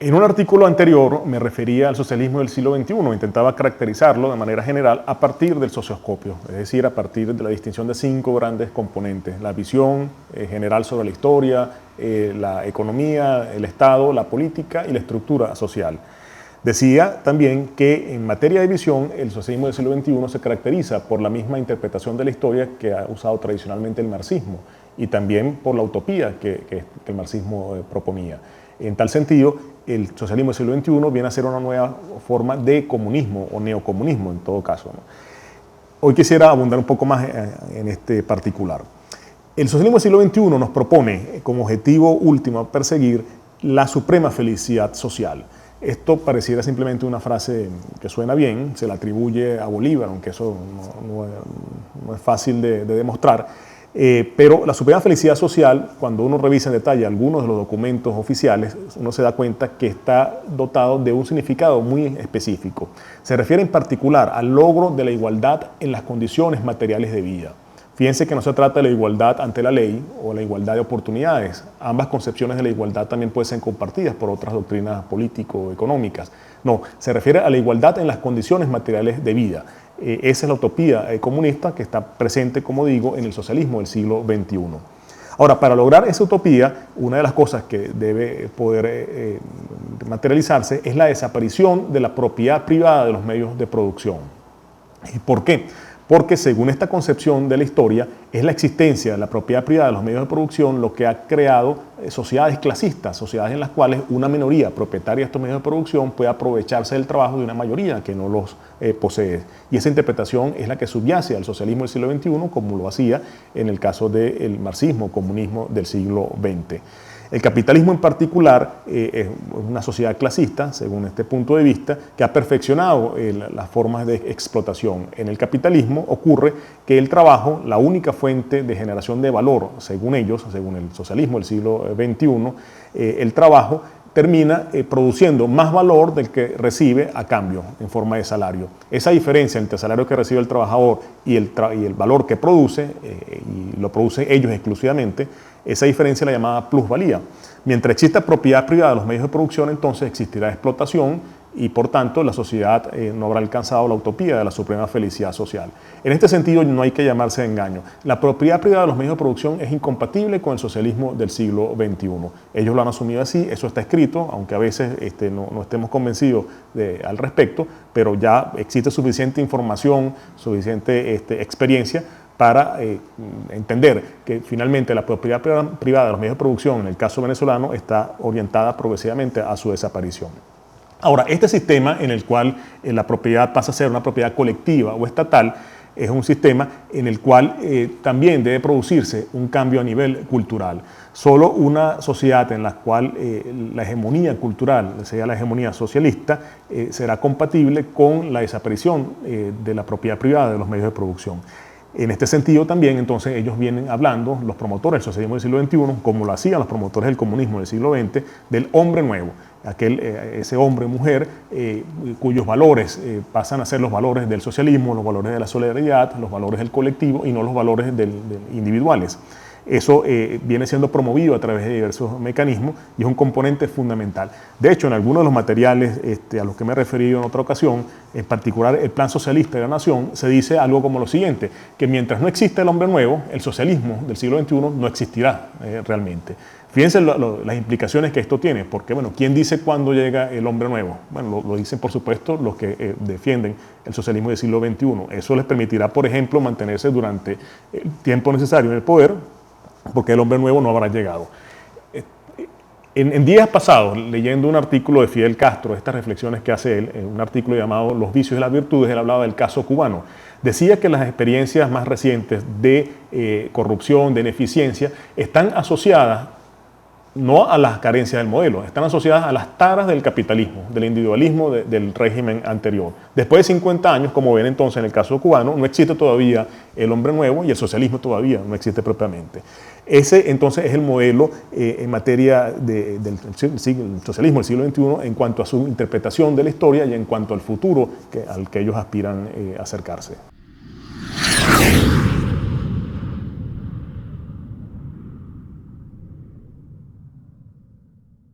En un artículo anterior me refería al socialismo del siglo XXI, intentaba caracterizarlo de manera general a partir del socioscopio, es decir, a partir de la distinción de 5 grandes componentes: la visión general sobre la historia, la economía, el Estado, la política y la estructura social. Decía también que en materia de visión el socialismo del siglo XXI se caracteriza por la misma interpretación de la historia que ha usado tradicionalmente el marxismo y también por la utopía que el marxismo proponía. En tal sentido, el socialismo del siglo XXI viene a ser una nueva forma de comunismo o neocomunismo en todo caso, ¿no? Hoy quisiera abundar un poco más en este particular. El socialismo del siglo XXI nos propone como objetivo último a perseguir la suprema felicidad social. Esto pareciera simplemente una frase que suena bien, se la atribuye a Bolívar, aunque eso no es fácil de demostrar. Pero la suprema felicidad social, cuando uno revisa en detalle algunos de los documentos oficiales, uno se da cuenta que está dotado de un significado muy específico. Se refiere en particular al logro de la igualdad en las condiciones materiales de vida. Fíjense que no se trata de la igualdad ante la ley o la igualdad de oportunidades. Ambas concepciones de la igualdad también pueden ser compartidas por otras doctrinas político-económicas. No, se refiere a la igualdad en las condiciones materiales de vida. Esa es la utopía comunista que está presente, como digo, en el socialismo del siglo XXI. Ahora, para lograr esa utopía, una de las cosas que debe poder materializarse es la desaparición de la propiedad privada de los medios de producción. ¿Y por qué? Porque según esta concepción de la historia, es la existencia de la propiedad privada de los medios de producción lo que ha creado sociedades clasistas, sociedades en las cuales una minoría propietaria de estos medios de producción puede aprovecharse del trabajo de una mayoría que no los posee. Y esa interpretación es la que subyace al socialismo del siglo XXI, como lo hacía en el caso del marxismo, comunismo del siglo XX. El capitalismo en particular es una sociedad clasista, según este punto de vista, que ha perfeccionado las formas de explotación. En el capitalismo ocurre que el trabajo, la única fuente de generación de valor, según ellos, según el socialismo del siglo XXI, el trabajo termina produciendo más valor del que recibe a cambio en forma de salario. Esa diferencia entre el salario que recibe el trabajador y el valor que produce, y lo producen ellos exclusivamente, esa diferencia es la llamada plusvalía. Mientras exista propiedad privada de los medios de producción, entonces existirá explotación y por tanto la sociedad no habrá alcanzado la utopía de la suprema felicidad social. En este sentido no hay que llamarse de engaño. La propiedad privada de los medios de producción es incompatible con el socialismo del siglo XXI. Ellos lo han asumido así, eso está escrito, aunque a veces no estemos convencidos al respecto, pero ya existe suficiente información, suficiente experiencia para entender que finalmente la propiedad privada de los medios de producción, en el caso venezolano, está orientada progresivamente a su desaparición. Ahora, este sistema en el cual la propiedad pasa a ser una propiedad colectiva o estatal, es un sistema en el cual también debe producirse un cambio a nivel cultural. Solo una sociedad en la cual la hegemonía cultural, sea la hegemonía socialista, será compatible con la desaparición de la propiedad privada de los medios de producción. En este sentido también, entonces, ellos vienen hablando, los promotores del socialismo del siglo XXI, como lo hacían los promotores del comunismo del siglo XX, del hombre nuevo, ese hombre mujer cuyos valores pasan a ser los valores del socialismo, los valores de la solidaridad, los valores del colectivo y no los valores individuales. Eso viene siendo promovido a través de diversos mecanismos y es un componente fundamental. De hecho, en algunos de los materiales a los que me he referido en otra ocasión, en particular el Plan Socialista de la Nación, se dice algo como lo siguiente, que mientras no exista el hombre nuevo, el socialismo del siglo XXI no existirá realmente. Fíjense las implicaciones que esto tiene, porque, bueno, ¿quién dice cuándo llega el hombre nuevo? Bueno, lo dicen, por supuesto, los que defienden el socialismo del siglo XXI. Eso les permitirá, por ejemplo, mantenerse durante el tiempo necesario en el poder, porque el hombre nuevo no habrá llegado. En días pasados, leyendo un artículo de Fidel Castro, estas reflexiones que hace él, en un artículo llamado Los vicios y las virtudes, él hablaba del caso cubano. Decía que las experiencias más recientes de corrupción, de ineficiencia, están asociadas no a las carencias del modelo, están asociadas a las taras del capitalismo, del individualismo del régimen anterior. Después de 50 años, como ven entonces en el caso cubano, no existe todavía el hombre nuevo y el socialismo todavía no existe propiamente. Ese entonces es el modelo en materia del socialismo del siglo XXI en cuanto a su interpretación de la historia y en cuanto al futuro al que ellos aspiran a acercarse.